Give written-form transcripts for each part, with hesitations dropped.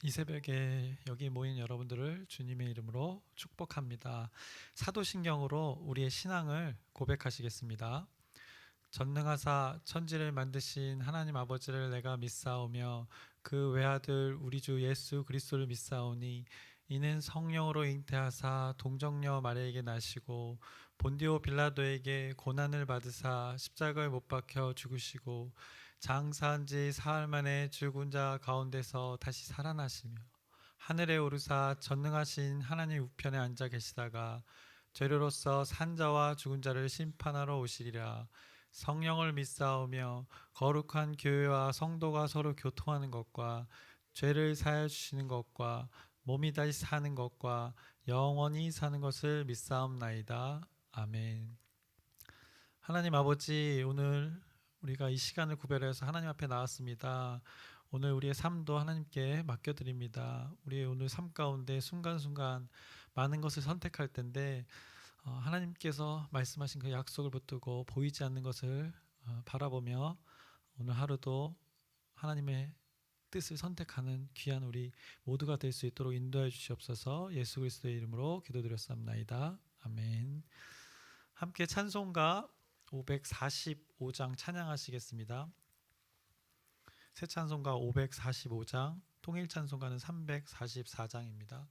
이 새벽에 여기 모인 여러분들을 주님의 이름으로 축복합니다. 사도신경으로 우리의 신앙을 고백하시겠습니다. 전능하사 천지를 만드신 하나님 아버지를 내가 믿사오며 그 외아들 우리 주 예수 그리스도를 믿사오니 이는 성령으로 잉태하사 동정녀 마리아에게 나시고 본디오 빌라도에게 고난을 받으사 십자가에 못 박혀 죽으시고 장사한 지 사흘 만에 죽은 자 가운데서 다시 살아나시며 하늘에 오르사 전능하신 하나님 우편에 앉아 계시다가 죄로로서 산 자와 죽은 자를 심판하러 오시리라. 성령을 믿사오며 거룩한 교회와 성도가 서로 교통하는 것과 죄를 사하여 주시는 것과 몸이 다시 사는 것과 영원히 사는 것을 믿사옵나이다. 아멘. 하나님 아버지, 오늘 우리가 이 시간을 구별해서 하나님 앞에 나왔습니다. 오늘 우리의 삶도 하나님께 맡겨드립니다. 우리의 오늘 삶 가운데 순간순간 많은 것을 선택할 텐데 하나님께서 말씀하신 그 약속을 붙들고 보이지 않는 것을 바라보며 오늘 하루도 하나님의 뜻을 선택하는 귀한 우리 모두가 될 수 있도록 인도해 주시옵소서. 예수 그리스도의 이름으로 기도드렸사옵나이다. 아멘. 함께 찬송가 545장 찬양하시겠습니다. 새 찬송가 545장, 통일 찬송가는 344장입니다.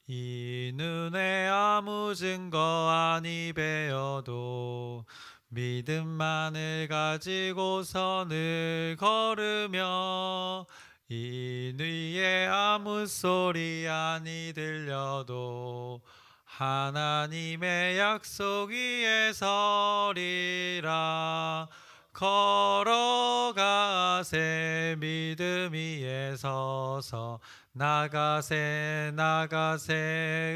이 눈에 아무 증거 아니 배어도 믿음만을 가지고서 늘 걸으며 이 위에 아무 소리 아니 들려도 하나님의 약속 위에 서리라. 걸어가세 믿음 위에 서서 나가세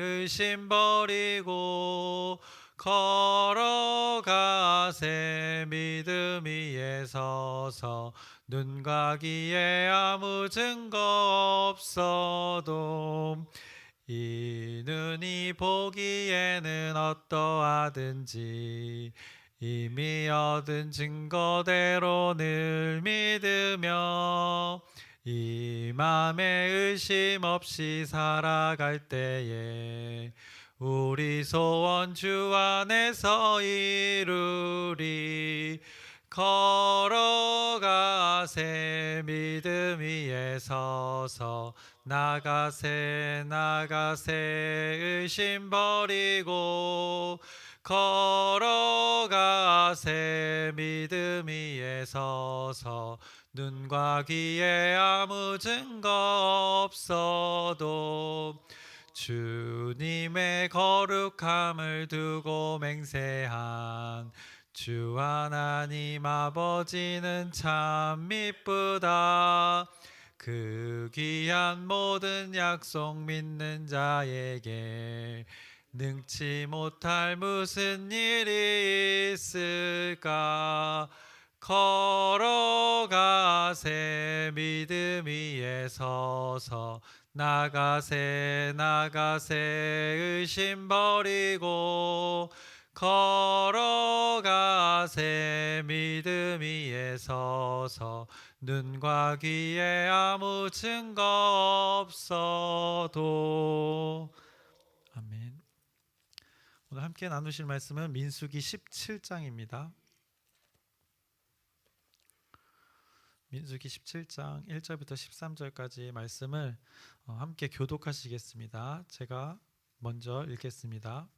의심 버리고 걸어가세 믿음 위에 서서 눈과 귀에 아무 증거 없어도 이 눈이 보기에는 어떠하든지 이미 얻은 증거대로 늘 믿으며 이 맘에 의심 없이 살아갈 때에 우리 소원 주 안에서 이루리. 걸어가세 믿음 위에 서서 나가세 의심 버리고 걸어가세 믿음 위에 서서 눈과 귀에 아무 증거 없어도 주님의 거룩함을 두고 맹세한 주 하나님 아버지는 참 미쁘다. 그 귀한 모든 약속 믿는 자에게 능치 못할 무슨 일이 있을까. 걸어가세 믿음 위에 서서 나가세 의심 버리고 걸어가세 믿음 위에 서서 눈과 귀에 아무 증거 없어도. 아멘. 오늘 함께 나누실 말씀은 민수기 17장입니다. 민수기 17장 1절부터 13절까지 말씀을 함께 교독하시겠습니다. 제가 먼저 읽겠습니다.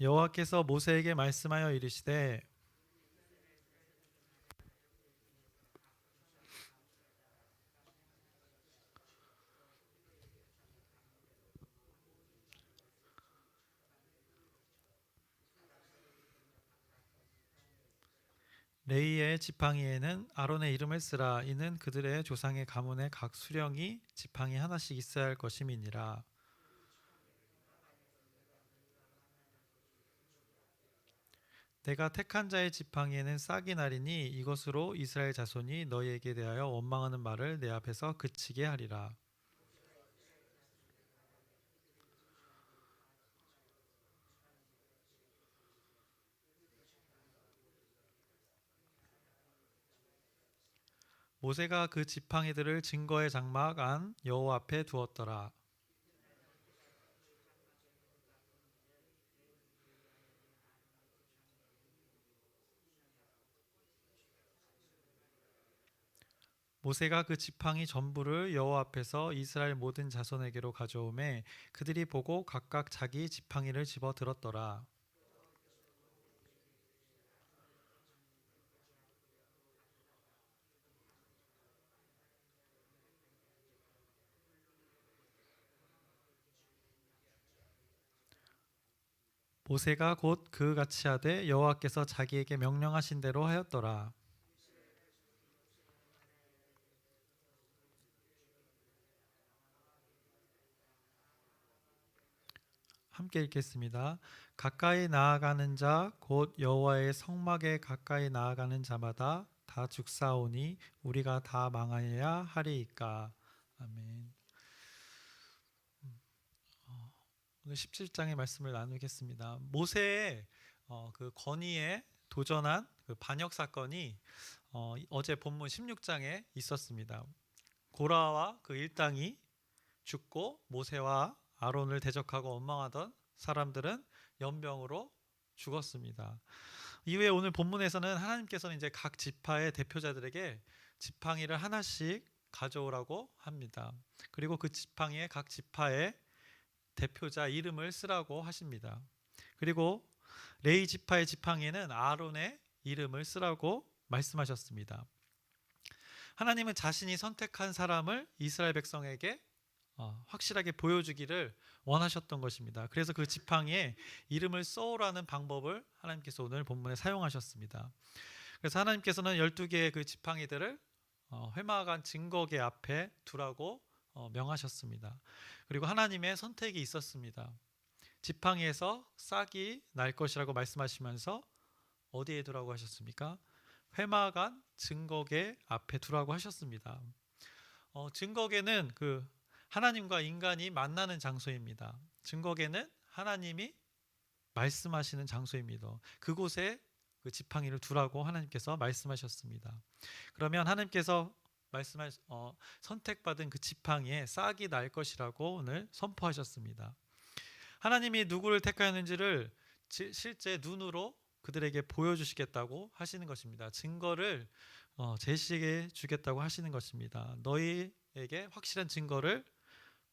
여호와께서 모세에게 말씀하여 이르시되 레위의 지팡이에는 아론의 이름을 쓰라. 이는 그들의 조상의 가문의 각 수령이 지팡이 하나씩 있어야 할 것임이니라. 내가 택한 자의 지팡이에는 싹이 나리니 이것으로 이스라엘 자손이 너희에게 대하여 원망하는 말을 내 앞에서 그치게 하리라. 모세가 그 지팡이들을 증거의 장막 안 여호와 앞에 두었더라. 모세가 그 지팡이 전부를 여호와 앞에서 이스라엘 모든 자손에게로 가져오매 그들이 보고 각각 자기 지팡이를 집어 들었더라. 모세가 곧 그같이 하되 여호와께서 자기에게 명령하신 대로 하였더라. 함께 읽겠습니다. 가까이 나아가는 자 곧 여호와의 성막에 가까이 나아가는 자마다 다 죽사오니 우리가 다 망하여야 하리이까. 아멘. 오늘 17장의 말씀을 나누겠습니다. 모세의 그 건의에 도전한 그 반역 사건이 어제 본문 16장에 있었습니다. 고라와 그 일당이 죽고 모세와 아론을 대적하고 원망하던 사람들은 연병으로 죽었습니다. 이후에 오늘 본문에서는 하나님께서는 이제 각 지파의 대표자들에게 지팡이를 하나씩 가져오라고 합니다. 그리고 그 지팡이에 각 지파의 대표자 이름을 쓰라고 하십니다. 그리고 레위 지파의 지팡이에는 아론의 이름을 쓰라고 말씀하셨습니다. 하나님은 자신이 선택한 사람을 이스라엘 백성에게 확실하게 보여주기를 원하셨던 것입니다. 그래서 그 지팡이에 이름을 써오라는 방법을 하나님께서 오늘 본문에 사용하셨습니다. 그래서 하나님께서는 12개의 그 지팡이들을 회막안 증거계 앞에 두라고 명하셨습니다. 그리고 하나님의 선택이 있었습니다. 지팡이에서 싹이 날 것이라고 말씀하시면서 어디에 두라고 하셨습니까? 회막안 증거계 앞에 두라고 하셨습니다. 증거계는 그 하나님과 인간이 만나는 장소입니다. 증거계는 하나님이 말씀하시는 장소입니다. 그곳에 그 지팡이를 두라고 하나님께서 말씀하셨습니다. 그러면 하나님께서 선택받은 그 지팡이에 싹이 날 것이라고 오늘 선포하셨습니다. 하나님이 누구를 택하였는지를 실제 눈으로 그들에게 보여주시겠다고 하시는 것입니다. 증거를 제시해 주겠다고 하시는 것입니다. 너희에게 확실한 증거를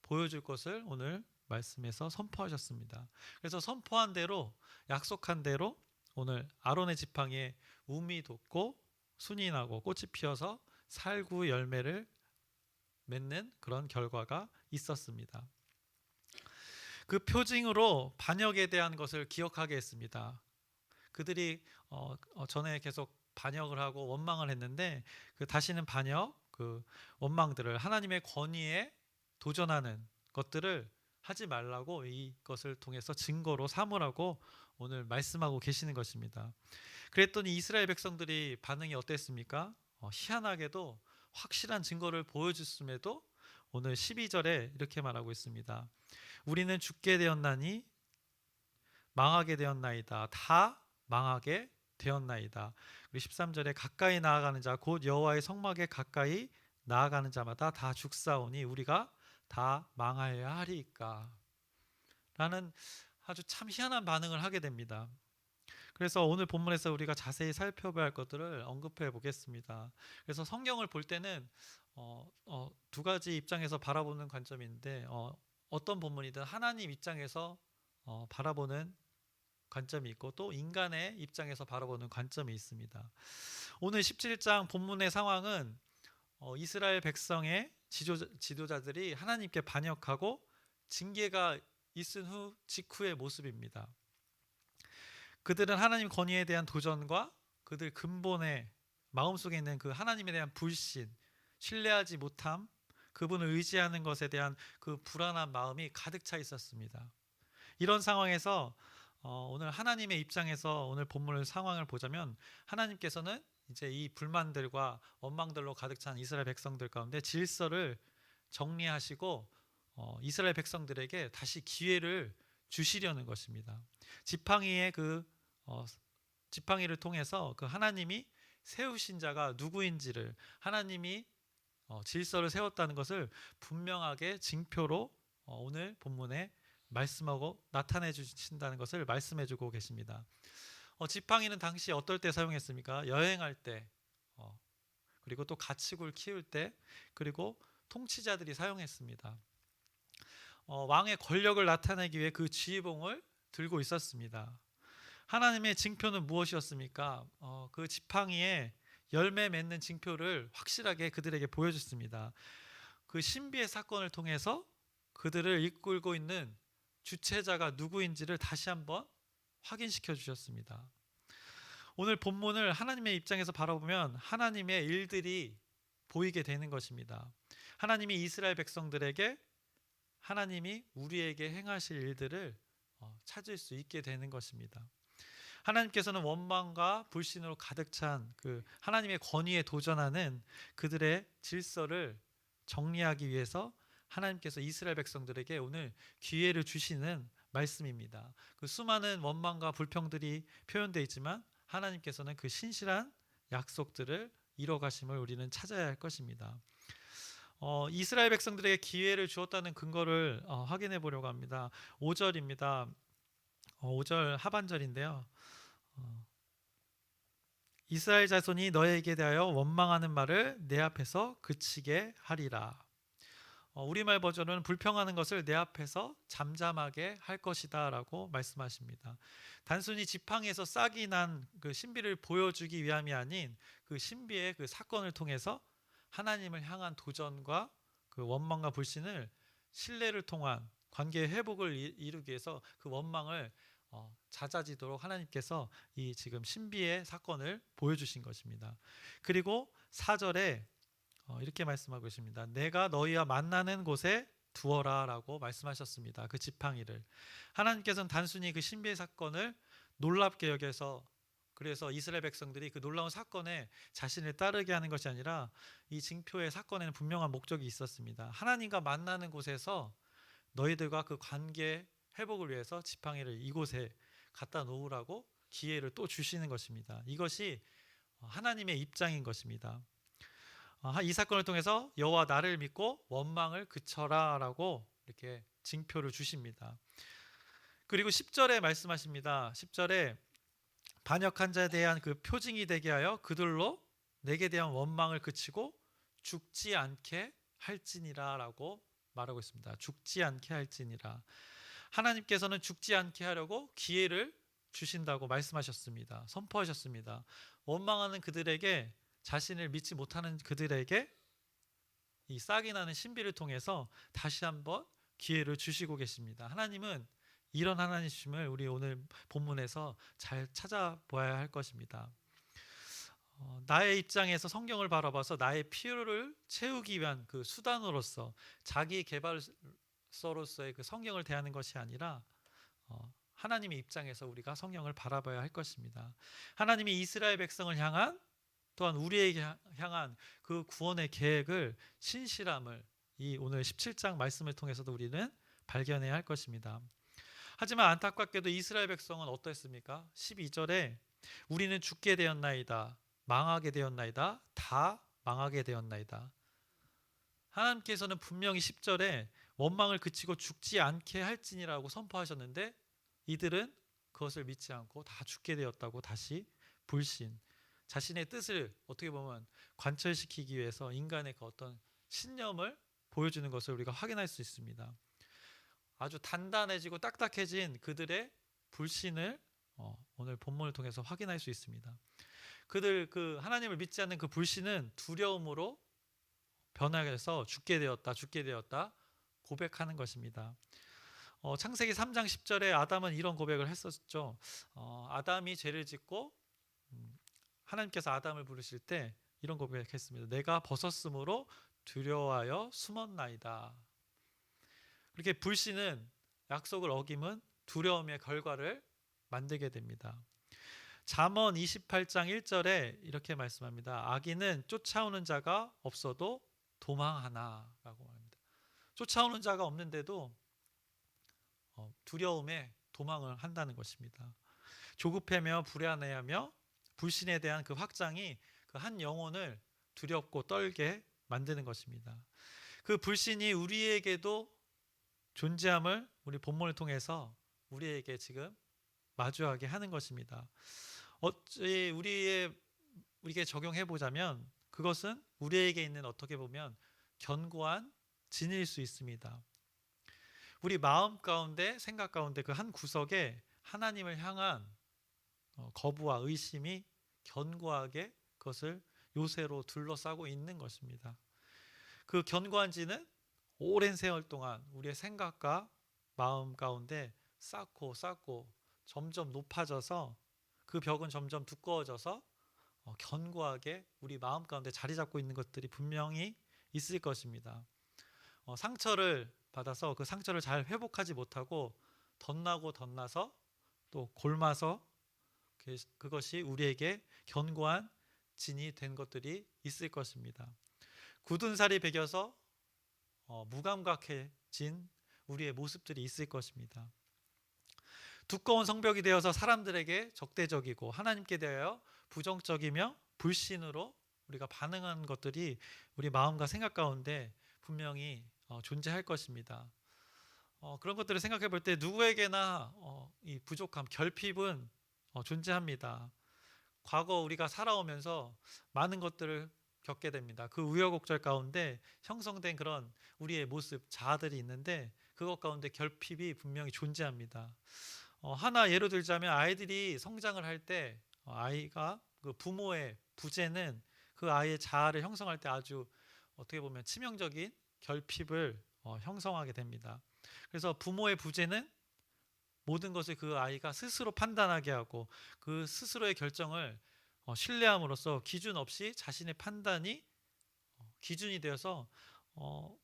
보여줄 것을 오늘 말씀에서 선포하셨습니다. 그래서 선포한 대로 약속한 대로 오늘 아론의 지팡이에 움이 돋고 순이 나고 꽃이 피어서 살구 열매를 맺는 그런 결과가 있었습니다. 그 표징으로 반역에 대한 것을 기억하게 했습니다. 그들이 전에 계속 반역을 하고 원망을 했는데 그 다시는 반역, 그 원망들을 하나님의 권위에 도전하는 것들을 하지 말라고 이것을 통해서 증거로 삼으라고 오늘 말씀하고 계시는 것입니다. 그랬더니 이스라엘 백성들이 반응이 어땠습니까? 희한하게도 확실한 증거를 보여줬음에도 오늘 12절에 이렇게 말하고 있습니다. 우리는 죽게 되었나니 망하게 되었나이다. 다 망하게 되었나이다. 그리고 13절에 가까이 나아가는 자 곧 여호와의 성막에 가까이 나아가는 자마다 다 죽사오니 우리가 다 망하여야 하리이까 라는 아주 참 희한한 반응을 하게 됩니다. 그래서 오늘 본문에서 우리가 자세히 살펴봐야 할 것들을 언급해 보겠습니다. 그래서 성경을 볼 때는 두 가지 입장에서 바라보는 관점이 있는데 어떤 본문이든 하나님 입장에서 바라보는 관점이 있고 또 인간의 입장에서 바라보는 관점이 있습니다. 오늘 17장 본문의 상황은 이스라엘 백성의 지도자들이 하나님께 반역하고 징계가 있은 후 직후의 모습입니다. 그들은 하나님 권위에 대한 도전과 그들 근본의 마음속에 있는 그 하나님에 대한 불신, 신뢰하지 못함, 그분을 의지하는 것에 대한 그 불안한 마음이 가득 차 있었습니다. 이런 상황에서 오늘 하나님의 입장에서 오늘 본문의 상황을 보자면 하나님께서는 이제 이 불만들과 원망들로 가득 찬 이스라엘 백성들 가운데 질서를 정리하시고 이스라엘 백성들에게 다시 기회를 주시려는 것입니다. 지팡이의 지팡이를 통해서 그 하나님이 세우신 자가 누구인지를, 하나님이 질서를 세웠다는 것을 분명하게 징표로 오늘 본문에 말씀하고 나타내 주신다는 것을 말씀해 주고 계십니다. 지팡이는 당시 어떨 때 사용했습니까? 여행할 때, 그리고 또 가축을 키울 때, 그리고 통치자들이 사용했습니다. 왕의 권력을 나타내기 위해 그 지휘봉을 들고 있었습니다. 하나님의 징표는 무엇이었습니까? 그 지팡이에 열매 맺는 징표를 확실하게 그들에게 보여줬습니다. 그 신비의 사건을 통해서 그들을 이끌고 있는 주체자가 누구인지를 다시 한번 확인시켜 주셨습니다. 오늘 본문을 하나님의 입장에서 바라보면 하나님의 일들이 보이게 되는 것입니다. 하나님이 이스라엘 백성들에게 하나님이 우리에게 행하실 일들을 찾을 수 있게 되는 것입니다. 하나님께서는 원망과 불신으로 가득 찬 그 하나님의 권위에 도전하는 그들의 질서를 정리하기 위해서 하나님께서 이스라엘 백성들에게 오늘 기회를 주시는 말씀입니다. 그 수많은 원망과 불평들이 표현되어 있지만 하나님께서는 그 신실한 약속들을 이뤄가심을 우리는 찾아야 할 것입니다. 이스라엘 백성들에게 기회를 주었다는 근거를 확인해 보려고 합니다. 5절입니다. 5절 하반절인데요. 이스라엘 자손이 너에게 대하여 원망하는 말을 내 앞에서 그치게 하리라. 우리말 버전은 불평하는 것을 내 앞에서 잠잠하게 할 것이다 라고 말씀하십니다. 단순히 지팡이에서 싹이 난 그 신비를 보여주기 위함이 아닌 그 신비의 그 사건을 통해서 하나님을 향한 도전과 그 원망과 불신을 신뢰를 통한 관계의 회복을 이루기 위해서 그 원망을 잦아지도록 하나님께서 이 지금 신비의 사건을 보여주신 것입니다. 그리고 4절에 이렇게 말씀하고 있습니다. 내가 너희와 만나는 곳에 두어라 라고 말씀하셨습니다. 그 지팡이를 하나님께서는 단순히 그 신비의 사건을 놀랍게 여겨서 그래서 이스라엘 백성들이 그 놀라운 사건에 자신을 따르게 하는 것이 아니라 이 징표의 사건에는 분명한 목적이 있었습니다. 하나님과 만나는 곳에서 너희들과 그 관계 회복을 위해서 지팡이를 이곳에 갖다 놓으라고 기회를 또 주시는 것입니다. 이것이 하나님의 입장인 것입니다. 이 사건을 통해서 여호와 나를 믿고 원망을 그쳐라 라고 이렇게 징표를 주십니다. 그리고 10절에 말씀하십니다. 10절에 반역한 자에 대한 그 표징이 되게 하여 그들로 내게 대한 원망을 그치고 죽지 않게 할지니라 라고 말하고 있습니다. 죽지 않게 할지니라. 하나님께서는 죽지 않게 하려고 기회를 주신다고 말씀하셨습니다. 선포하셨습니다. 원망하는 그들에게, 자신을 믿지 못하는 그들에게 이 싹이 나는 신비를 통해서 다시 한번 기회를 주시고 계십니다. 하나님은 이런 하나님이심을 우리 오늘 본문에서 잘 찾아보아야 할 것입니다. 나의 입장에서 성경을 바라봐서 나의 필요를 채우기 위한 그 수단으로서 자기 개발서로서의 그 성경을 대하는 것이 아니라 하나님의 입장에서 우리가 성경을 바라봐야 할 것입니다. 하나님이 이스라엘 백성을 향한 또한 우리에게 향한 그 구원의 계획을 신실함을 이 오늘 17장 말씀을 통해서도 우리는 발견해야 할 것입니다. 하지만 안타깝게도 이스라엘 백성은 어떠했습니까? 12절에 우리는 죽게 되었나이다, 망하게 되었나이다, 다 망하게 되었나이다. 하나님께서는 분명히 10절에 원망을 그치고 죽지 않게 할지니라고 선포하셨는데 이들은 그것을 믿지 않고 다 죽게 되었다고 다시 불신, 자신의 뜻을 어떻게 보면 관철시키기 위해서 인간의 그 어떤 신념을 보여주는 것을 우리가 확인할 수 있습니다. 아주 단단해지고 딱딱해진 그들의 불신을 오늘 본문을 통해서 확인할 수 있습니다. 그들 그 하나님을 믿지 않는 그 불신은 두려움으로 변화해서 죽게 되었다 고백하는 것입니다. 창세기 3장 10절에 아담은 이런 고백을 했었죠. 아담이 죄를 짓고 하나님께서 아담을 부르실 때 이런 고백했습니다. 내가 벗었으므로 두려워하여 숨었나이다. 그렇게 불신은, 약속을 어김은 두려움의 결과를 만들게 됩니다. 잠언 28장 1절에 이렇게 말씀합니다. 악인은 쫓아오는 자가 없어도 도망하나 라고 말합니다. 쫓아오는 자가 없는데도 두려움에 도망을 한다는 것입니다. 조급해하며 불안해하며 불신에 대한 그 확장이 그 한 영혼을 두렵고 떨게 만드는 것입니다. 그 불신이 우리에게도 존재함을 우리 본문을 통해서 우리에게 지금 마주하게 하는 것입니다. 어찌 우리에게 적용해 보자면 그것은 우리에게 있는 어떻게 보면 견고한 진일 수 있습니다. 우리 마음 가운데 생각 가운데 그 한 구석에 하나님을 향한 거부와 의심이 견고하게 그것을 요새로 둘러싸고 있는 것입니다. 그 견고한 진은 오랜 세월 동안 우리의 생각과 마음 가운데 쌓고 점점 높아져서 그 벽은 점점 두꺼워져서 견고하게 우리 마음 가운데 자리 잡고 있는 것들이 분명히 있을 것입니다. 상처를 받아서 그 상처를 잘 회복하지 못하고 덧나서 또 골마서 그것이 우리에게 견고한 진이 된 것들이 있을 것입니다. 굳은 살이 배겨서 무감각해진 우리의 모습들이 있을 것입니다. 두꺼운 성벽이 되어서 사람들에게 적대적이고 하나님께 대하여 부정적이며 불신으로 우리가 반응하는 것들이 우리 마음과 생각 가운데 분명히 존재할 것입니다. 그런 것들을 생각해 볼 때 누구에게나 이 부족함, 결핍은 존재합니다. 과거 우리가 살아오면서 많은 것들을 겪게 됩니다. 그 우여곡절 가운데 형성된 그런 우리의 모습, 자아들이 있는데 그것 가운데 결핍이 분명히 존재합니다. 하나 예로 들자면 아이들이 성장을 할 때 아이가 그 부모의 부재는 그 아이의 자아를 형성할 때 아주 어떻게 보면 치명적인 결핍을 형성하게 됩니다. 그래서 부모의 부재는 모든 것을 그 아이가 스스로 판단하게 하고 그 스스로의 결정을 신뢰함으로써 기준 없이 자신의 판단이 기준이 되어서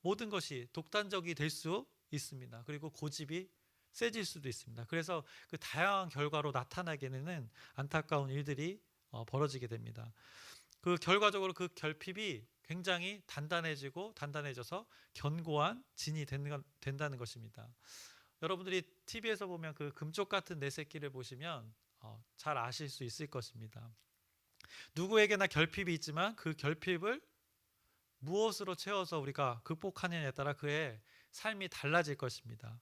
모든 것이 독단적이 될 수 있습니다. 그리고 고집이 세질 수도 있습니다. 그래서 그 다양한 결과로 나타나게 되는 안타까운 일들이 벌어지게 됩니다. 그 결과적으로 그 결핍이 굉장히 단단해져서 견고한 진이 된다는 것입니다. 여러분들이 TV에서 보면 그 금쪽 같은 내 새끼를 보시면 잘 아실 수 있을 것입니다. 누구에게나 결핍이 있지만 그 결핍을 무엇으로 채워서 우리가 극복하느냐에 따라 그의 삶이 달라질 것입니다.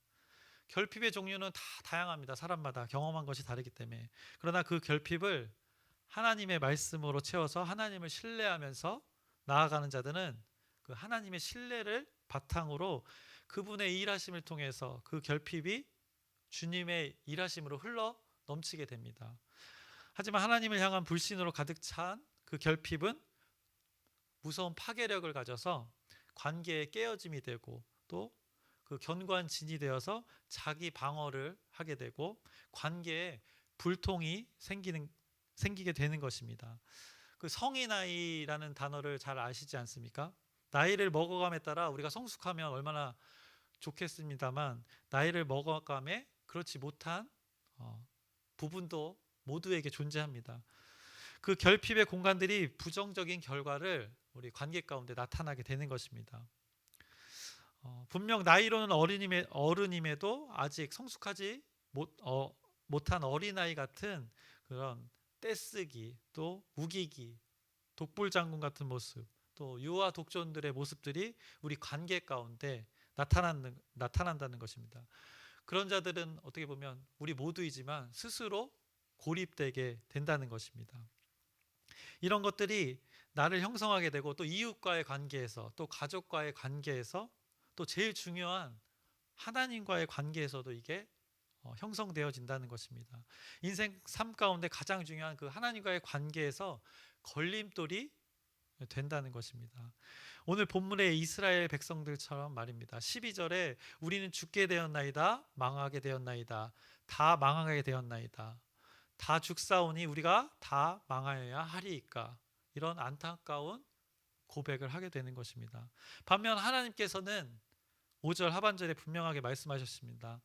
결핍의 종류는 다 다양합니다. 사람마다 경험한 것이 다르기 때문에. 그러나 그 결핍을 하나님의 말씀으로 채워서 하나님을 신뢰하면서 나아가는 자들은 그 하나님의 신뢰를 바탕으로 그분의 일하심을 통해서 그 결핍이 주님의 일하심으로 흘러 넘치게 됩니다. 하지만 하나님을 향한 불신으로 가득 찬 그 결핍은 무서운 파괴력을 가져서 관계의 깨어짐이 되고 또 그 견고한 진이 되어서 자기 방어를 하게 되고 관계에 불통이 생기게 되는 것입니다. 그 성인 나이라는 단어를 잘 아시지 않습니까? 나이를 먹어감에 따라 우리가 성숙하면 얼마나 좋겠습니다만 나이를 먹어감에 그렇지 못한 부분도 모두에게 존재합니다. 그 결핍의 공간들이 부정적인 결과를 우리 관계 가운데 나타나게 되는 것입니다. 분명 나이로는 어른임에도 아직 성숙하지 못한 어린아이 같은 그런 떼쓰기 또 우기기 독불장군 같은 모습 또 유아 독존들의 모습들이 우리 관계 가운데 나타난다는 것입니다. 그런 자들은 어떻게 보면 우리 모두이지만 스스로 고립되게 된다는 것입니다. 이런 것들이 나를 형성하게 되고 또 이웃과의 관계에서 또 가족과의 관계에서 또 제일 중요한 하나님과의 관계에서도 이게 형성되어진다는 것입니다. 인생 삶 가운데 가장 중요한 그 하나님과의 관계에서 걸림돌이 된다는 것입니다. 오늘 본문의 이스라엘 백성들처럼 말입니다. 12절에 우리는 죽게 되었나이다 망하게 되었나이다 다 망하게 되었나이다 다 죽사오니 우리가 다 망하여야 하리이까 이런 안타까운 고백을 하게 되는 것입니다. 반면 하나님께서는 5절 하반절에 분명하게 말씀하셨습니다.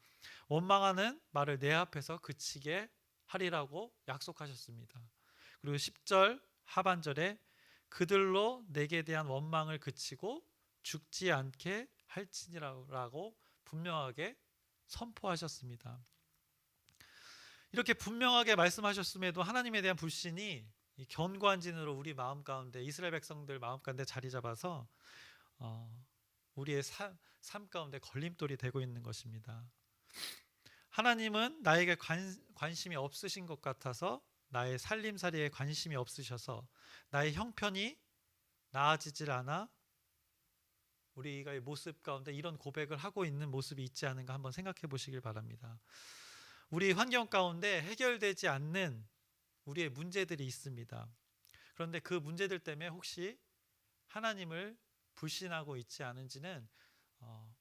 원망하는 말을 내 앞에서 그치게 하리라고 약속하셨습니다. 그리고 10절 하반절에 그들로 내게 대한 원망을 그치고 죽지 않게 할지니라고 분명하게 선포하셨습니다. 이렇게 분명하게 말씀하셨음에도 하나님에 대한 불신이 이 견고한 진으로 우리 마음 가운데, 이스라엘 백성들 마음 가운데 자리 잡아서 우리의 삶 가운데 걸림돌이 되고 있는 것입니다. 하나님은 나에게 관심이 없으신 것 같아서, 나의 살림살이에 관심이 없으셔서 나의 형편이 나아지질 않아 우리가 이 모습 가운데 이런 고백을 하고 있는 모습이 있지 않은가 한번 생각해 보시길 바랍니다. 우리 환경 가운데 해결되지 않는 우리의 문제들이 있습니다. 그런데 그 문제들 때문에 혹시 하나님을 불신하고 있지 않은지는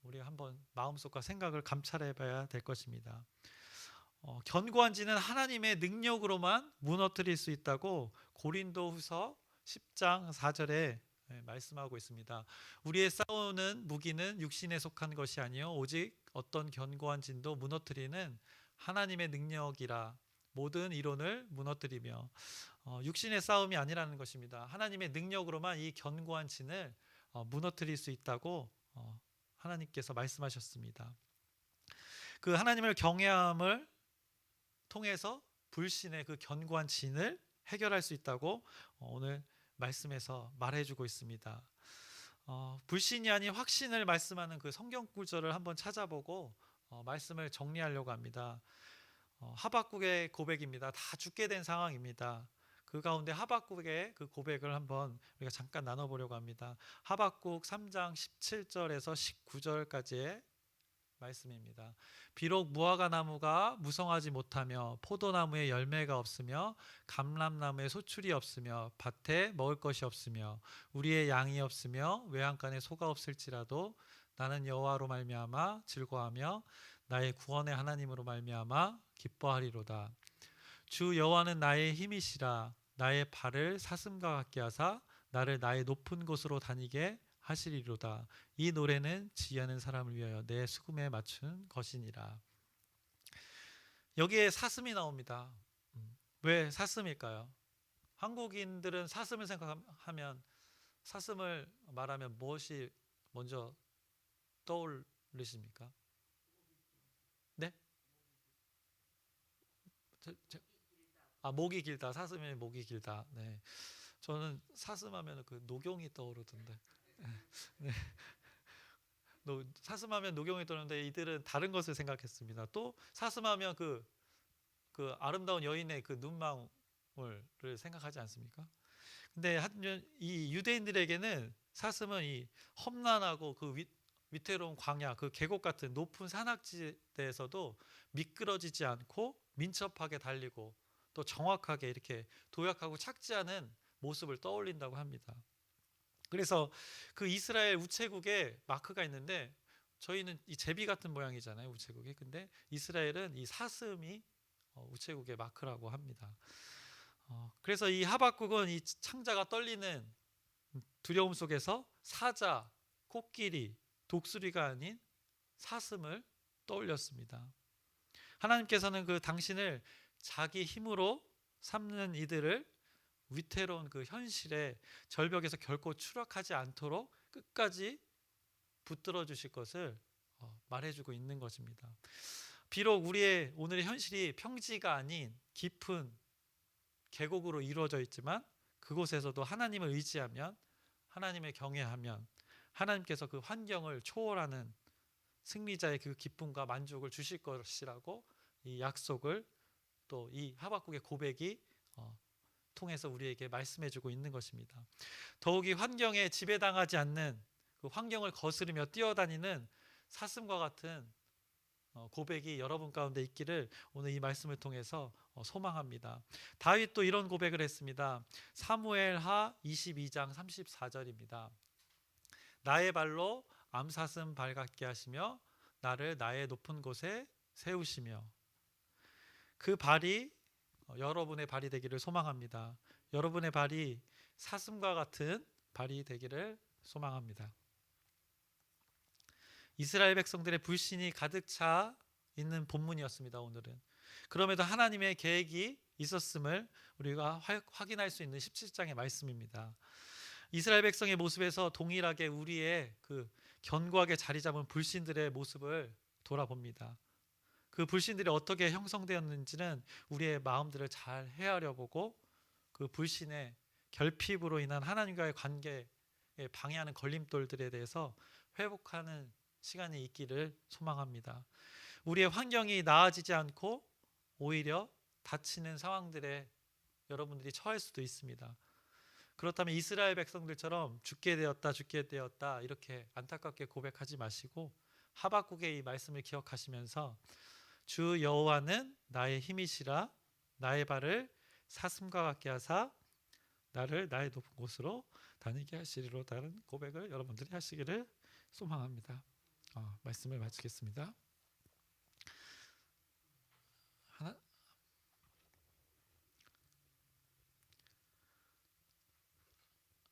우리가 한번 마음속과 생각을 감찰해 봐야 될 것입니다. 견고한 지는 하나님의 능력으로만 무너뜨릴 수 있다고 고린도후서 10장 4절에 말씀하고 있습니다. 우리의 싸우는 무기는 육신에 속한 것이 아니요 오직 어떤 견고한 진도 무너뜨리는 하나님의 능력이라. 모든 이론을 무너뜨리며, 육신의 싸움이 아니라는 것입니다. 하나님의 능력으로만 이 견고한 진을 무너뜨릴 수 있다고 하나님께서 말씀하셨습니다. 그 하나님을 경외함을 통해서 불신의 그 견고한 진을 해결할 수 있다고 오늘 말씀에서 말해주고 있습니다. 불신이 아닌 확신을 말씀하는 그 성경 구절을 한번 찾아보고 말씀을 정리하려고 합니다. 하박국의 고백입니다. 다 죽게 된 상황입니다. 그 가운데 하박국의 그 고백을 한번 우리가 잠깐 나눠보려고 합니다. 하박국 3장 17절에서 19절까지의 말씀입니다. 비록 무화과 나무가 무성하지 못하며 포도나무에 열매가 없으며 감람나무에 소출이 없으며 밭에 먹을 것이 없으며 우리의 양이 없으며 외양간에 소가 없을지라도 나는 여호와로 말미암아 즐거워하며 나의 구원의 하나님으로 말미암아 기뻐하리로다. 주 여호와는 나의 힘이시라. 나의 발을 사슴과 같게 하사 나를 나의 높은 곳으로 다니게 하시리로다. 이 노래는 지혜하는 사람을 위하여 내 수금에 맞춘 것이니라. 여기에 사슴이 나옵니다. 왜 사슴일까요? 한국인들은 사슴을 생각하면, 사슴을 말하면 무엇이 먼저 떠올리십니까? 네? 목이 길다. 사슴이 목이 길다. 네. 저는 사슴하면 그 노경이 떠오르던데. 네. 사슴하면 노경이 떠오르는데 이들은 다른 것을 생각했습니다. 또 사슴하면 그 아름다운 여인의 그 눈망울을 생각하지 않습니까? 근데 이 유대인들에게는 사슴은 이 험난하고 그 위태로운 광야, 그 계곡 같은 높은 산악지대에서도 미끄러지지 않고 민첩하게 달리고 또 정확하게 이렇게 도약하고 착지하는 모습을 떠올린다고 합니다. 그래서 그 이스라엘 우체국에 마크가 있는데, 저희는 이 제비 같은 모양이잖아요, 우체국이. 근데 이스라엘은 이 사슴이 우체국의 마크라고 합니다. 그래서 이 하박국은 이 창자가 떨리는 두려움 속에서 사자, 코끼리, 독수리가 아닌 사슴을 떠올렸습니다. 하나님께서는 그 당신을 자기 힘으로 삼는 이들을 위태로운 그 현실의 절벽에서 결코 추락하지 않도록 끝까지 붙들어 주실 것을 말해주고 있는 것입니다. 비록 우리의 오늘의 현실이 평지가 아닌 깊은 계곡으로 이루어져 있지만, 그곳에서도 하나님을 의지하면, 하나님을 경외하면 하나님께서 그 환경을 초월하는 승리자의 그 기쁨과 만족을 주실 것이라고 이 약속을, 또 이 하박국의 고백이 통해서 우리에게 말씀해주고 있는 것입니다. 더욱이 환경에 지배당하지 않는, 그 환경을 거스르며 뛰어다니는 사슴과 같은 고백이 여러분 가운데 있기를 오늘 이 말씀을 통해서 소망합니다. 다윗도 이런 고백을 했습니다. 사무엘하 22장 34절입니다. 나의 발로 암사슴 발 같게 하시며 나를 나의 높은 곳에 세우시며. 그 발이 여러분의 발이 되기를 소망합니다. 여러분의 발이 사슴과 같은 발이 되기를 소망합니다. 이스라엘 백성들의 불신이 가득 차 있는 본문이었습니다, 오늘은. 그럼에도 하나님의 계획이 있었음을 우리가 확인할 수 있는 17장의 말씀입니다. 이스라엘 백성의 모습에서 동일하게 우리의 그 견고하게 자리 잡은 불신들의 모습을 돌아봅니다. 그 불신들이 어떻게 형성되었는지는 우리의 마음들을 잘 헤아려 보고 그 불신의 결핍으로 인한 하나님과의 관계에 방해하는 걸림돌들에 대해서 회복하는 시간이 있기를 소망합니다. 우리의 환경이 나아지지 않고 오히려 닫히는 상황들에 여러분들이 처할 수도 있습니다. 그렇다면 이스라엘 백성들처럼 죽게 되었다 이렇게 안타깝게 고백하지 마시고 하박국의 이 말씀을 기억하시면서 주 여호와는 나의 힘이시라 나의 발을 사슴과 같게 하사 나를 나의 높은 곳으로 다니게 하시리로다는 고백을 여러분들이 하시기를 소망합니다. 말씀을 마치겠습니다.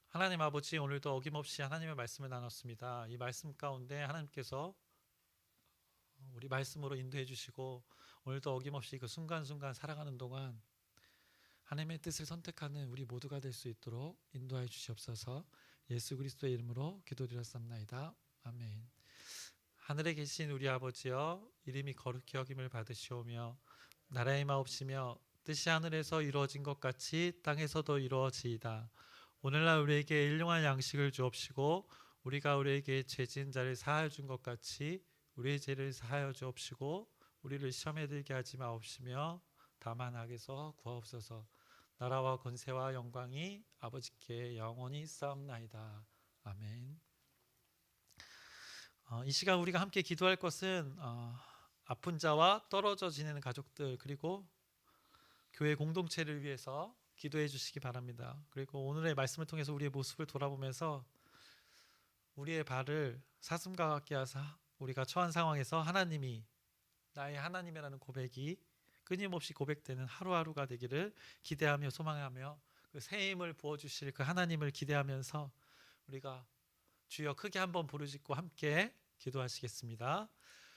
하나님 아버지, 오늘도 어김없이 하나님의 말씀을 나눴습니다. 이 말씀 가운데 하나님께서 우리 말씀으로 인도해 주시고 오늘도 어김없이 그 순간순간 살아가는 동안 하나님의 뜻을 선택하는 우리 모두가 될 수 있도록 인도하여 주시옵소서. 예수 그리스도의 이름으로 기도드렸습니다. 아멘. 하늘에 계신 우리 아버지여, 이름이 거룩히 여김을 받으시오며 나라의 마옵시며 뜻이 하늘에서 이루어진 것 같이 땅에서도 이루어지이다. 오늘날 우리에게 일용할 양식을 주옵시고 우리가 우리에게 죄진 자를 사하여 준 것 같이 우리의 죄를 사하여 주옵시고 우리를 시험에 들게 하지 마옵시며 다만 악에서 구하옵소서. 나라와 권세와 영광이 아버지께 영원히 있사옵나이다. 아멘. 이 시간 우리가 함께 기도할 것은 아픈 자와 떨어져 지내는 가족들 그리고 교회 공동체를 위해서 기도해 주시기 바랍니다. 그리고 오늘의 말씀을 통해서 우리의 모습을 돌아보면서 우리의 발을 사슴과 같게 하사 우리가 처한 상황에서 하나님이 나의 하나님이라는 고백이 끊임없이 고백되는 하루하루가 되기를 기대하며 소망하며 그 새 힘을 부어주실 그 하나님을 기대하면서 우리가 주여 크게 한번 부르짖고 함께 기도하시겠습니다.